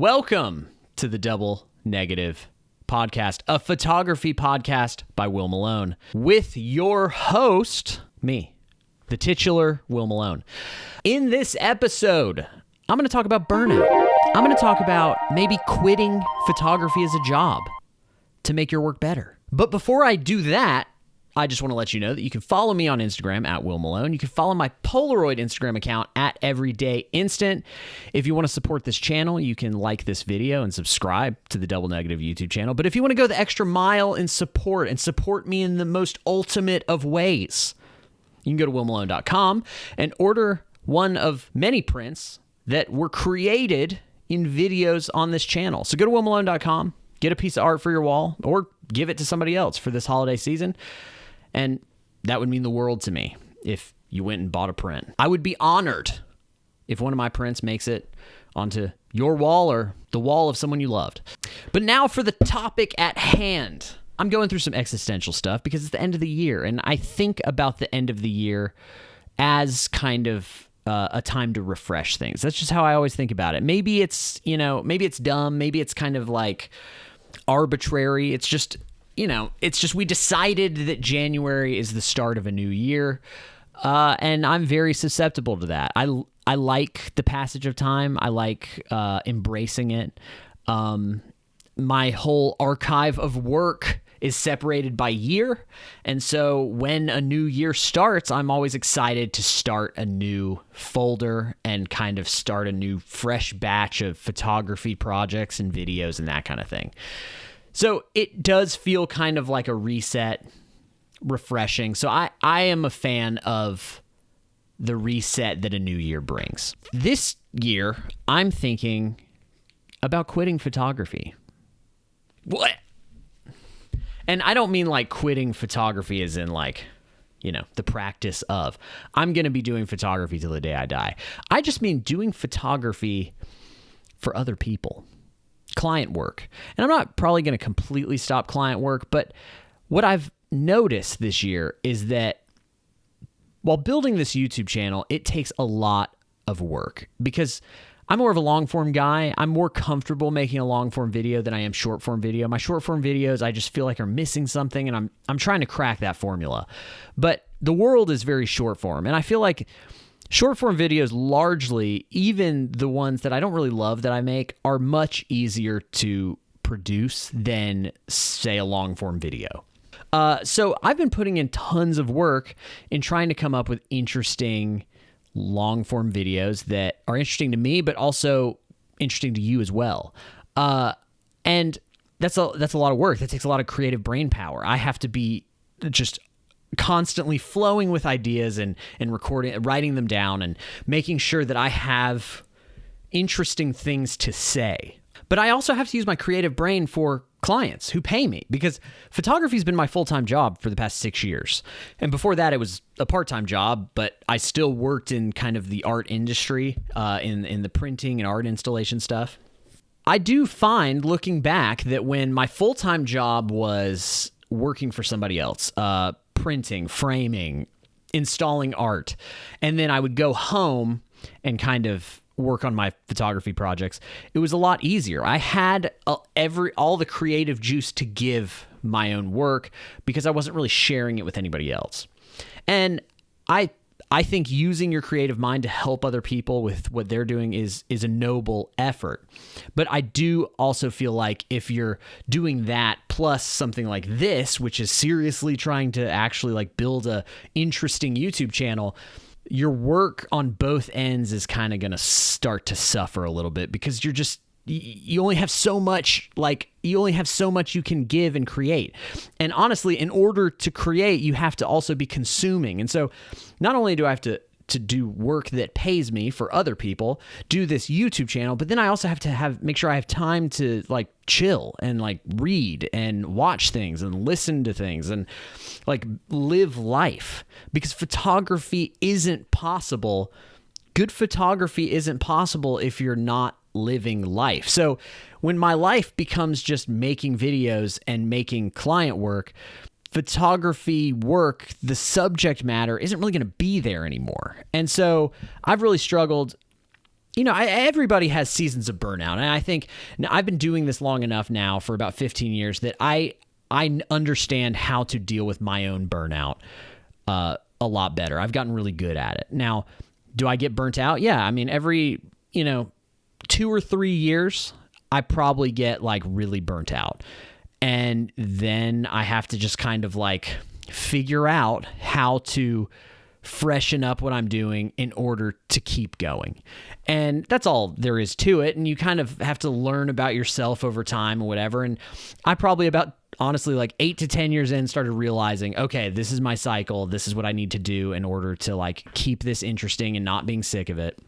Welcome to the Double Negative Podcast, a photography podcast by Will Malone, with your host, me, the titular Will Malone. In this episode, I'm going to talk about burnout. I'm going to talk about maybe quitting photography as a job to make your work better. But before I do that, I just want to let you know that you can follow me on Instagram at Will Malone. You can follow my Polaroid Instagram account at Everyday Instant. If you want to support this channel, you can like this video and subscribe to the Double Negative YouTube channel. But if you want to go the extra mile in support and support me in the most ultimate of ways, you can go to willmalone.com and order one of many prints that were created in videos on this channel. So go to willmalone.com, get a piece of art for your wall, or give it to somebody else for this holiday season. And that would mean the world to me if you went and bought a print. I would be honored if one of my prints makes it onto your wall or the wall of someone you loved. But now for the topic at hand. I'm going through some existential stuff because it's the end of the year, and I think about the end of the year as kind of a time to refresh things. That's just how I always think about it. Maybe it's, maybe it's dumb. Maybe it's kind of like arbitrary. It's just we decided that January is the start of a new year, and I'm very susceptible to that. I like the passage of time. I like embracing it. My whole archive of work is separated by year, and so when a new year starts, I'm always excited to start a new folder and kind of start a new fresh batch of photography projects and videos and that kind of thing. So it does feel kind of like a reset, refreshing. So I am a fan of the reset that a new year brings. This year, I'm thinking about quitting photography. What? And I don't mean like quitting photography as in like, the practice of. I'm going to be doing photography till the day I die. I just mean doing photography for other people. Client work. And I'm not probably going to completely stop client work, but what I've noticed this year is that while building this YouTube channel, it takes a lot of work because I'm more of a long form guy. I'm more comfortable making a long form video than I am short form video. My short form videos, I just feel like are missing something, and I'm trying to crack that formula. But the world is very short form, and I feel like short form videos largely, even the ones that I don't really love that I make, are much easier to produce than, say, a long form video. So I've been putting in tons of work in trying to come up with interesting long form videos that are interesting to me, but also interesting to you as well. And that's a lot of work. That takes a lot of creative brain power. I have to be just constantly flowing with ideas and recording, writing them down and making sure that I have interesting things to say. But I also have to use my creative brain for clients who pay me, because photography has been my full-time job for the past 6 years. And before that, it was a part-time job, but I still worked in kind of the art industry, in the printing and art installation stuff. I do find, looking back, that when my full-time job was working for somebody else, printing, framing, installing art, and then I would go home and kind of work on my photography projects, it was a lot easier. I had all the creative juice to give my own work because I wasn't really sharing it with anybody else. And I think using your creative mind to help other people with what they're doing is a noble effort. But I do also feel like if you're doing that plus something like this, which is seriously trying to actually like build a interesting YouTube channel, your work on both ends is kind of going to start to suffer a little bit because you only have so much, you can give and create. And honestly, in order to create, you have to also be consuming. And so not only do I have to do work that pays me for other people, do this YouTube channel, but then I also have to make sure I have time to like chill and like read and watch things and listen to things and like live life, because photography isn't possible. Good photography isn't possible if you're not living life. So when my life becomes just making videos and making client work, photography work, the subject matter isn't really going to be there anymore. And so I've really struggled everybody has seasons of burnout. And I think I've been doing this long enough now for about 15 years that I understand how to deal with my own burnout a lot better. I've gotten really good at it. Now, do I get burnt out? Yeah. I mean, every, 2 or 3 years, I probably get like really burnt out. And then I have to just kind of like figure out how to freshen up what I'm doing in order to keep going. And that's all there is to it. And you kind of have to learn about yourself over time or whatever. And I probably about, honestly, like 8 to 10 years in, started realizing, okay, this is my cycle. This is what I need to do in order to like keep this interesting and not being sick of it.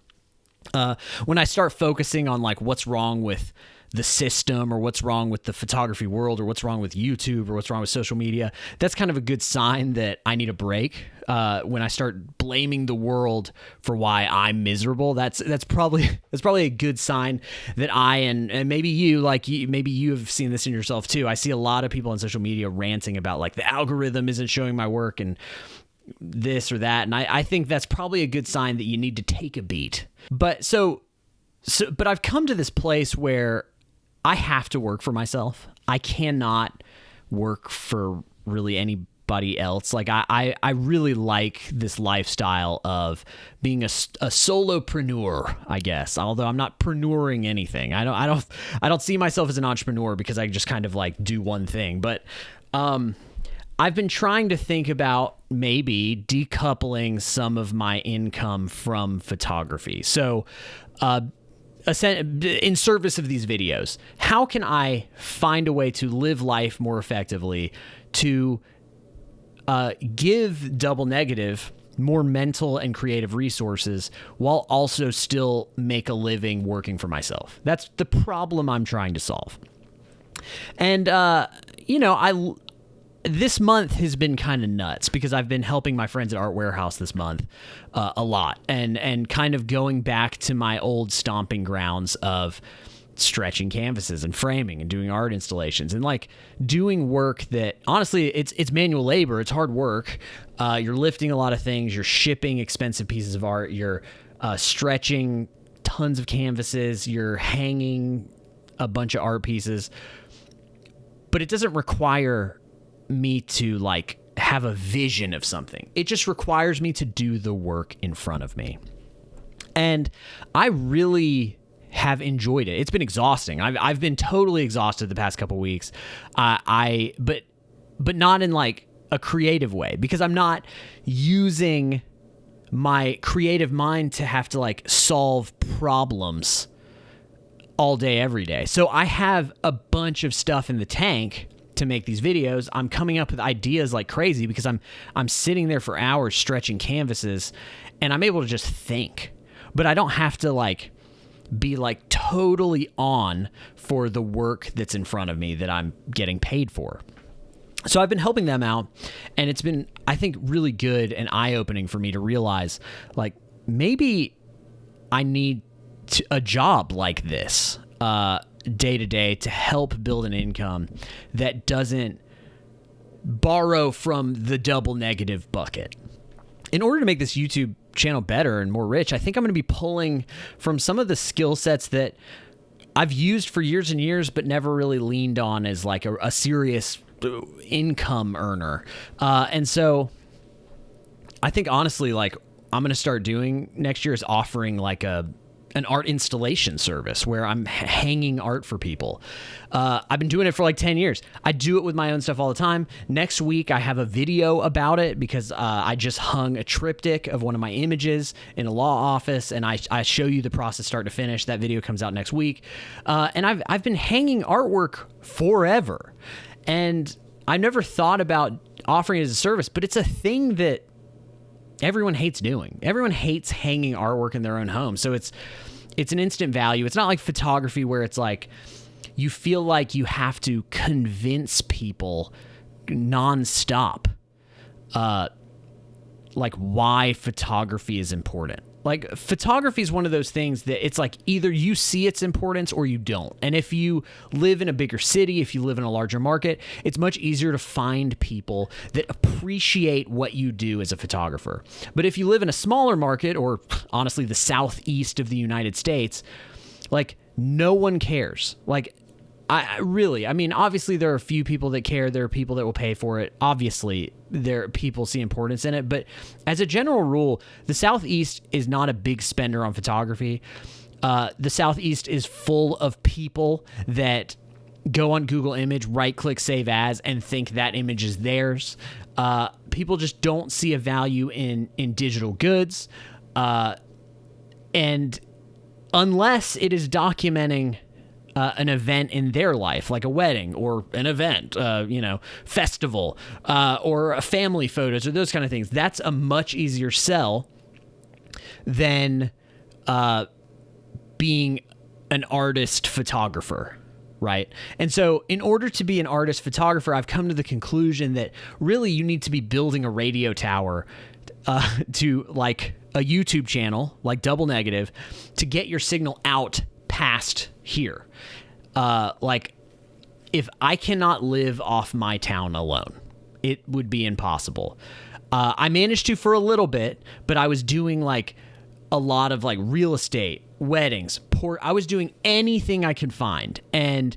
When I start focusing on like what's wrong with the system or what's wrong with the photography world or what's wrong with YouTube or what's wrong with social media, that's kind of a good sign that I need a break. When I start blaming the world for why I'm miserable, that's probably a good sign that and maybe maybe you have seen this in yourself too. I see a lot of people on social media ranting about like the algorithm isn't showing my work and this or that. And I think that's probably a good sign that you need to take a beat. But but I've come to this place where I have to work for myself. I cannot work for really anybody else. Like I really like this lifestyle of being a solopreneur, I guess. Although I'm not preneuring anything. I don't see myself as an entrepreneur because I just kind of like do one thing. But I've been trying to think about maybe decoupling some of my income from photography. So, in service of these videos, how can I find a way to live life more effectively, to give Double Negative more mental and creative resources while also still make a living working for myself? That's the problem I'm trying to solve. And, this month has been kind of nuts because I've been helping my friends at Art Warehouse this month a lot and kind of going back to my old stomping grounds of stretching canvases and framing and doing art installations and like doing work that honestly it's manual labor. It's hard work. You're lifting a lot of things. You're shipping expensive pieces of art. You're stretching tons of canvases. You're hanging a bunch of art pieces. But it doesn't require me to like have a vision of something. It just requires me to do the work in front of me. And I really have enjoyed it. It's been exhausting. I've been totally exhausted the past couple weeks. But not in like a creative way because I'm not using my creative mind to have to like solve problems all day, every day. So I have a bunch of stuff in the tank to make these videos. I'm coming up with ideas like crazy because I'm sitting there for hours stretching canvases and I'm able to just think, but I don't have to like be like totally on for the work that's in front of me that I'm getting paid for. So I've been helping them out and it's been, I think, really good and eye-opening for me to realize like maybe I need a job like this, day to day to help build an income that doesn't borrow from the Double Negative bucket. In order to make this YouTube channel better and more rich, I think I'm going to be pulling from some of the skill sets that I've used for years and years, but never really leaned on as like a serious income earner. And so I think honestly, like I'm going to start doing next year is offering like an art installation service where I'm hanging art for people. I've been doing it for like 10 years. I do it with my own stuff all the time. Next week, I have a video about it because I just hung a triptych of one of my images in a law office, and I show you the process start to finish. That video comes out next week. And I've been hanging artwork forever. And I never thought about offering it as a service, but it's a thing that everyone hates doing. Everyone hates hanging artwork in their own home. So it's an instant value. It's not like photography where it's like you feel like you have to convince people nonstop like why photography is important. Like, photography is one of those things that it's like either you see its importance or you don't. And if you live in a bigger city, if you live in a larger market, it's much easier to find people that appreciate what you do as a photographer. But if you live in a smaller market, or honestly the southeast of the United States, like, no one cares. Like, I mean, obviously there are a few people that care. There are people that will pay for it. Obviously, people see importance in it. But as a general rule, the Southeast is not a big spender on photography. The Southeast is full of people that go on Google Image, right-click Save As, and think that image is theirs. People just don't see a value in digital goods. And unless it is documenting an event in their life, like a wedding or an event, festival, or a family photos or those kind of things. That's a much easier sell than being an artist photographer, right? And so in order to be an artist photographer, I've come to the conclusion that really you need to be building a radio tower to like a YouTube channel like Double Negative to get your signal out past here. Like, if I cannot live off my town alone, it would be impossible. I managed to for a little bit, but I was doing like a lot of like real estate, weddings, I was doing anything I could find. And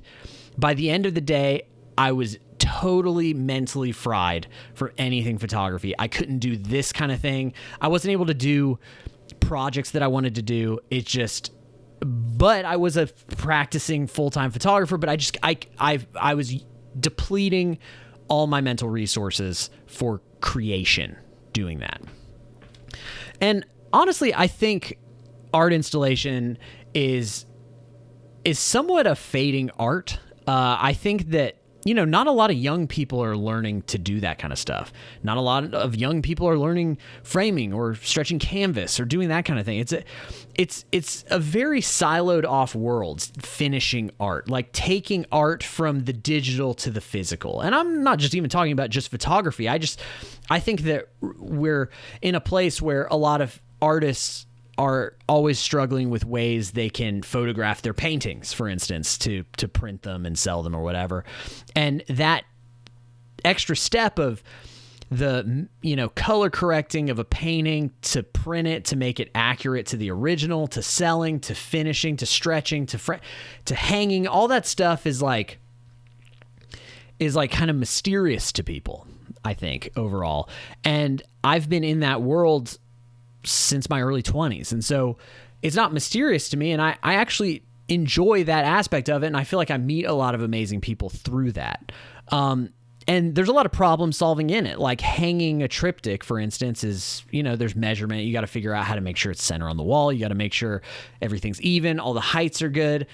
by the end of the day, I was totally mentally fried for anything photography. I couldn't do this kind of thing. I wasn't able to do projects that I wanted to do. But I was a practicing full-time photographer, but I was depleting all my mental resources for creation doing that. And honestly, I think art installation is somewhat a fading art. I think that, not a lot of young people are learning to do that kind of stuff. Not a lot of young people are learning framing or stretching canvas or doing that kind of thing. It's a very siloed off world, finishing art, like taking art from the digital to the physical. And I'm not just even talking about just photography. I think that we're in a place where a lot of artists are always struggling with ways they can photograph their paintings, for instance, to print them and sell them or whatever. And that extra step of the, color correcting of a painting to print it, to make it accurate to the original, to selling, to finishing, to stretching, to hanging, all that stuff is like kind of mysterious to people, I think, overall. And I've been in that world since my early 20s. And so it's not mysterious to me. And I actually enjoy that aspect of it. And I feel like I meet a lot of amazing people through that. And there's a lot of problem solving in it. Like hanging a triptych, for instance, is, there's measurement. You got to figure out how to make sure it's center on the wall. You got to make sure everything's even. All the heights are good.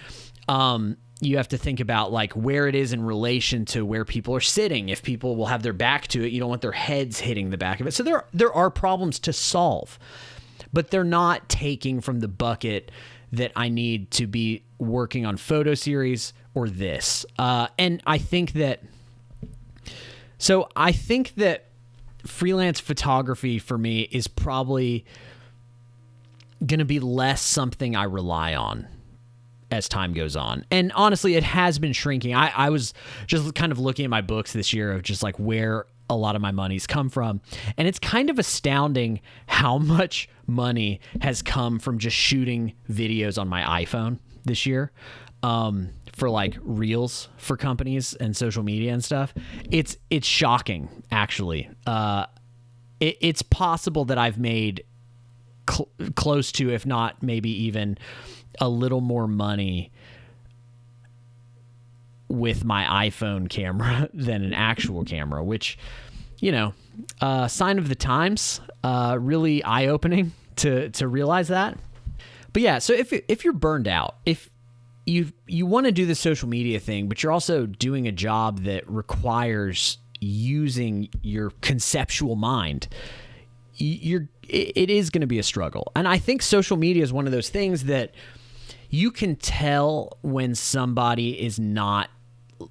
You have to think about like where it is in relation to where people are sitting. If people will have their back to it, you don't want their heads hitting the back of it. So there are problems to solve, but they're not taking from the bucket that I need to be working on photo series or this. And I think that freelance photography for me is probably going to be less something I rely on as time goes on. And honestly, it has been shrinking. I was just kind of looking at my books this year of just like where a lot of my money's come from. And it's kind of astounding how much money has come from just shooting videos on my iPhone this year, for like reels for companies and social media and stuff. It's shocking, actually. It's possible that I've made close to, if not maybe even a little more money with my iPhone camera than an actual camera, which, sign of the times, really eye-opening to realize that. But yeah, so if you're burned out, if you want to do the social media thing, but you're also doing a job that requires using your conceptual mind, it is going to be a struggle. And I think social media is one of those things that you can tell when somebody is not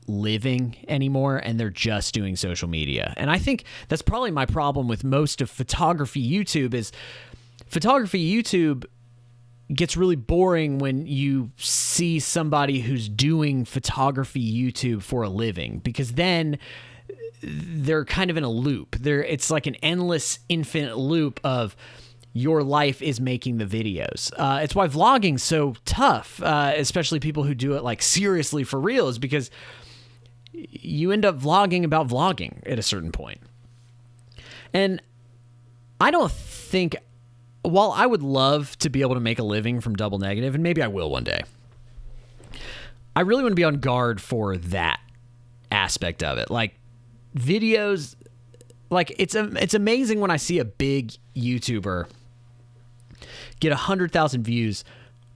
living anymore and they're just doing social media. And I think that's probably my problem with most of photography YouTube is photography YouTube gets really boring when you see somebody who's doing photography YouTube for a living, because then they're kind of in a loop. It's like an endless, infinite loop of your life is making the videos. It's why vlogging's so tough, especially people who do it like seriously for real, is because you end up vlogging about vlogging at a certain point. And I don't think, while I would love to be able to make a living from double negative, and maybe I will one day, I really want to be on guard for that aspect of it. Like videos, like it's amazing when I see a big YouTuber get 100,000 views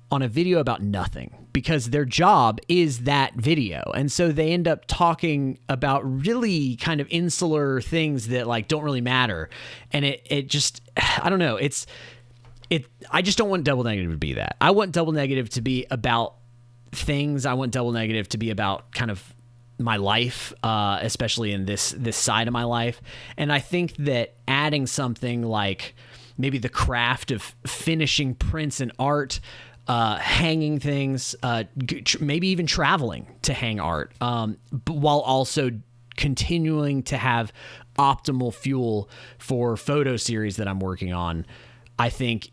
on a video about nothing, because their job is that video. And so they end up talking about really kind of insular things that like don't really matter. And it just, I don't know. I just don't want double negative to be that. I want double negative to be about things. I want double negative to be about kind of my life, especially in this side of my life. And I think that adding something like maybe the craft of finishing prints and art, hanging things, maybe even traveling to hang art, but while also continuing to have optimal fuel for photo series that I'm working on, I think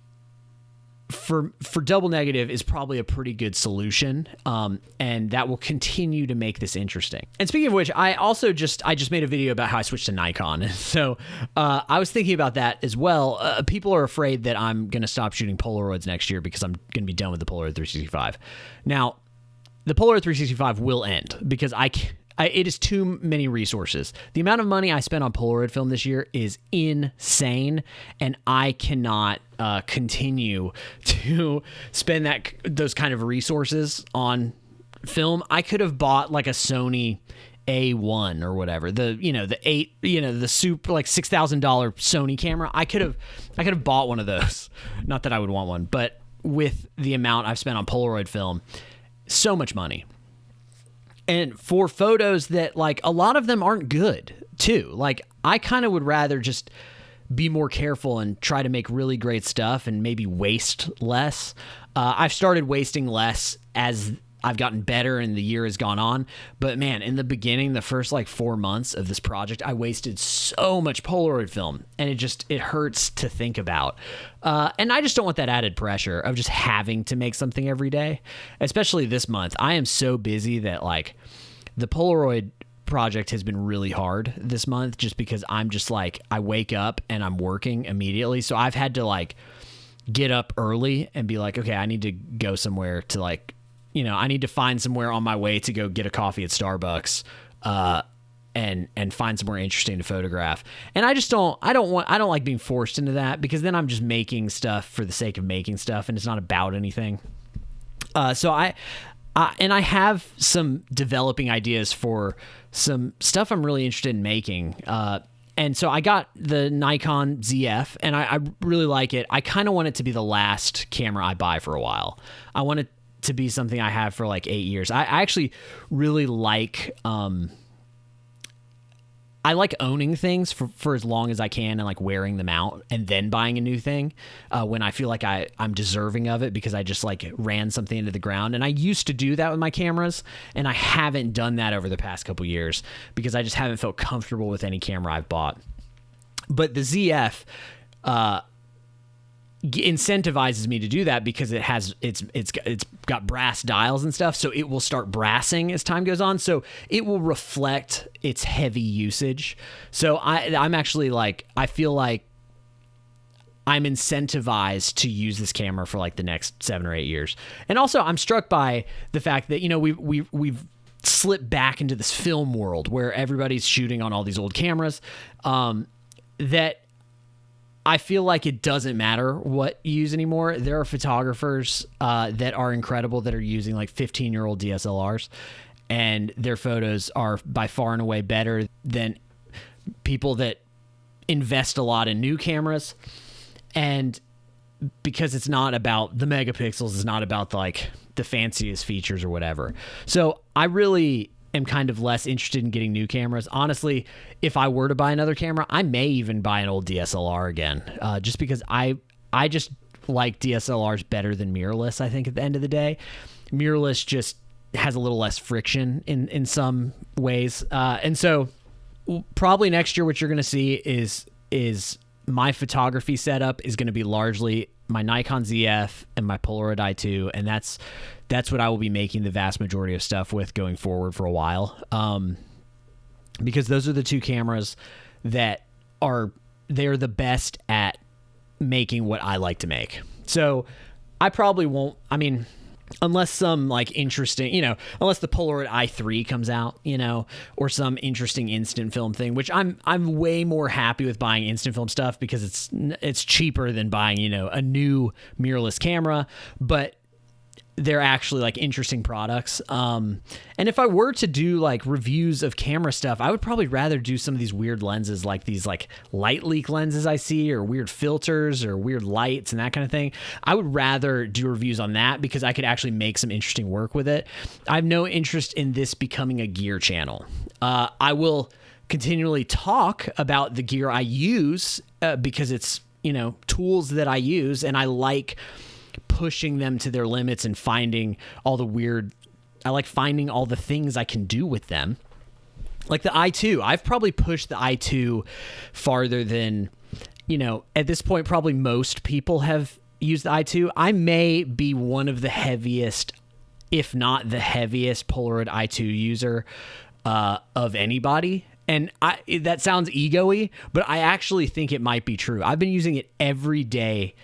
for double negative is probably a pretty good solution, and that will continue to make this interesting. And speaking of which, I just made a video about how I switched to Nikon. So I was thinking about that as well. People are afraid that I'm going to stop shooting Polaroids next year because I'm going to be done with the Polaroid 365. Now, the Polaroid 365 will end because it is too many resources. The amount of money I spent on Polaroid film this year is insane, and I cannot continue to spend those kind of resources on film. I could have bought like a Sony A1 or whatever, the super like $6,000 Sony camera. I could have bought one of those. Not that I would want one, but with the amount I've spent on Polaroid film, so much money. And for photos that, like, a lot of them aren't good, too. Like, I kind of would rather just be more careful and try to make really great stuff and maybe waste less. I've started wasting less as I've gotten better and the year has gone on. But, man, in the beginning, the first, 4 months of this project, I wasted so much Polaroid film. And it hurts to think about. And I just don't want that added pressure of just having to make something every day. Especially this month. I am so busy that, the Polaroid project has been really hard this month just because I'm just, I wake up and I'm working immediately. So I've had to, get up early and be like, okay, I need to go somewhere to, I need to find somewhere on my way to go get a coffee at Starbucks, and find somewhere interesting to photograph. And I don't like being forced into that, because then I'm just making stuff for the sake of making stuff and it's not about anything. So I have some developing ideas for some stuff I'm really interested in making. And so I got the Nikon ZF, and I really like it. I kind of want it to be the last camera I buy for a while. I want it to be something I have for 8 years. I actually really like, I like owning things for as long as I can and wearing them out and then buying a new thing when I feel like I'm deserving of it because I just ran something into the ground. And I used to do that with my cameras, and I haven't done that over the past couple years because I just haven't felt comfortable with any camera I've bought. But the ZF incentivizes me to do that because it's got brass dials and stuff, so it will start brassing as time goes on, so it will reflect its heavy usage. So I'm actually I feel like I'm incentivized to use this camera for the next 7 or 8 years. And also I'm struck by the fact that we've slipped back into this film world where everybody's shooting on all these old cameras, that I feel like it doesn't matter what you use anymore. There are photographers that are incredible that are using 15-year-old DSLRs, and their photos are by far and away better than people that invest a lot in new cameras. And because it's not about the megapixels, it's not about the fanciest features or whatever. So I really am kind of less interested in getting new cameras. Honestly, if I were to buy another camera, I may even buy an old DSLR again, just because I I just like DSLRs better than mirrorless, I think, at the end of the day. Mirrorless just has a little less friction in some ways. And so probably next year what you're going to see is my photography setup is going to be largely my Nikon ZF and my Polaroid i2, and that's what I will be making the vast majority of stuff with going forward for a while. Because those are the two cameras that they're the best at making what I like to make. So I probably won't, I mean, unless some like interesting, unless the Polaroid i3 comes out, or some interesting instant film thing, which I'm way more happy with buying instant film stuff because it's cheaper than buying, a new mirrorless camera, but they're actually like interesting products. And if I were to do like reviews of camera stuff, I would probably rather do some of these weird lenses, like these like light leak lenses I see, or weird filters or weird lights and that kind of thing. I would rather do reviews on that because I could actually make some interesting work with it. I have no interest in this becoming a gear channel. I will continually talk about the gear I use because it's, tools that I use, and I like pushing them to their limits and finding all the I like finding all the things I can do with them. Like the i2, I've probably pushed the i2 farther than, at this point, probably most people have used the i2. I may be one of the heaviest, if not the heaviest Polaroid i2 user of anybody. And that sounds ego-y, but I actually think it might be true. I've been using it every day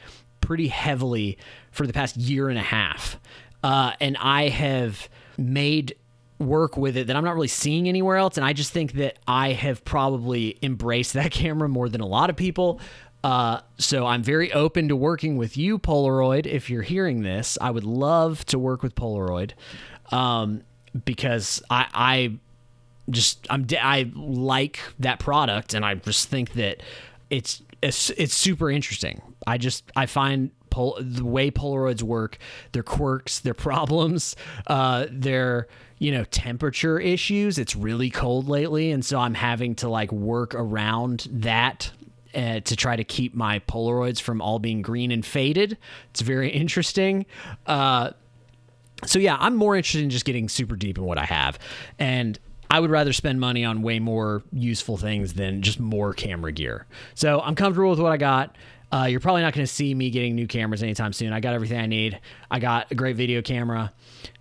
pretty heavily for the past year and a half. And I have made work with it that I'm not really seeing anywhere else. And I just think that I have probably embraced that camera more than a lot of people. So I'm very open to working with you, Polaroid. If you're hearing this, I would love to work with Polaroid. Because I like that product, and I just think that it's super interesting. I find the way Polaroids work, their quirks, their problems, their temperature issues. It's really cold lately, and so I'm having to like work around that to try to keep my Polaroids from all being green and faded. It's very interesting. So yeah, I'm more interested in just getting super deep in what I have, and I would rather spend money on way more useful things than just more camera gear. So I'm comfortable with what I got. You're probably not going to see me getting new cameras anytime soon. I got everything I need. I got a great video camera,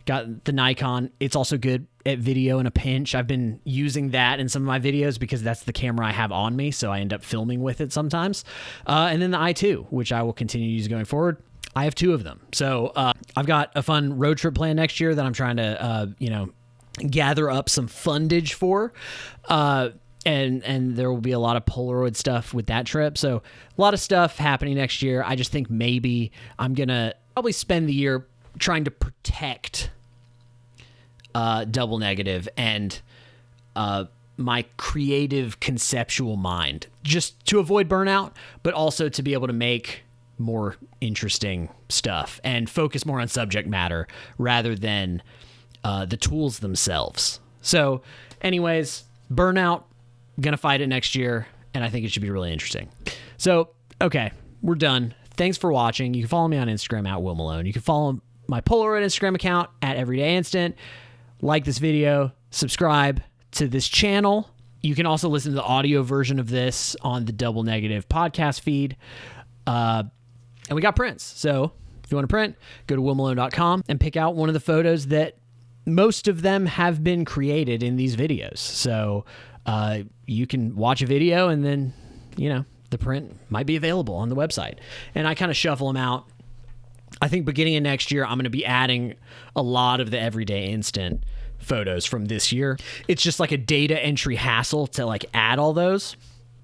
got the Nikon. It's also good at video in a pinch. I've been using that in some of my videos because that's the camera I have on me, so I end up filming with it sometimes. And then the i2, which I will continue to use going forward. I have two of them. So I've got a fun road trip plan next year that I'm trying to, gather up some fundage for. And there will be a lot of Polaroid stuff with that trip. So a lot of stuff happening next year. I just think maybe I'm going to probably spend the year trying to protect double negative and my creative conceptual mind, just to avoid burnout, but also to be able to make more interesting stuff and focus more on subject matter rather than the tools themselves. So anyways, burnout, gonna fight it next year, and I think it should be really interesting. So, okay, we're done. Thanks for watching. You can follow me on Instagram at Will Malone. You can follow my Polaroid Instagram account at Everyday Instant. Like this video, subscribe to this channel. You can also listen to the audio version of this on the Double Negative podcast feed. And we got prints. So if you want to print, go to willmalone.com and pick out one of the photos that most of them have been created in these videos. So you can watch a video and then, the print might be available on the website. And I kind of shuffle them out. I think beginning of next year, I'm going to be adding a lot of the Everyday Instant photos from this year. It's just like a data entry hassle to like add all those.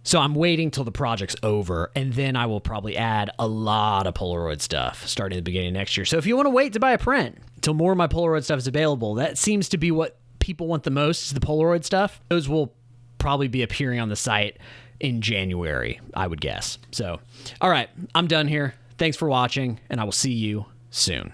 So I'm waiting till the project's over, and then I will probably add a lot of Polaroid stuff starting at the beginning of next year. So if you want to wait to buy a print till more of my Polaroid stuff is available, that seems to be what people want the most, is the Polaroid stuff. Those will probably be appearing on the site in January, I would guess. So, all right, I'm done here. Thanks for watching, and I will see you soon.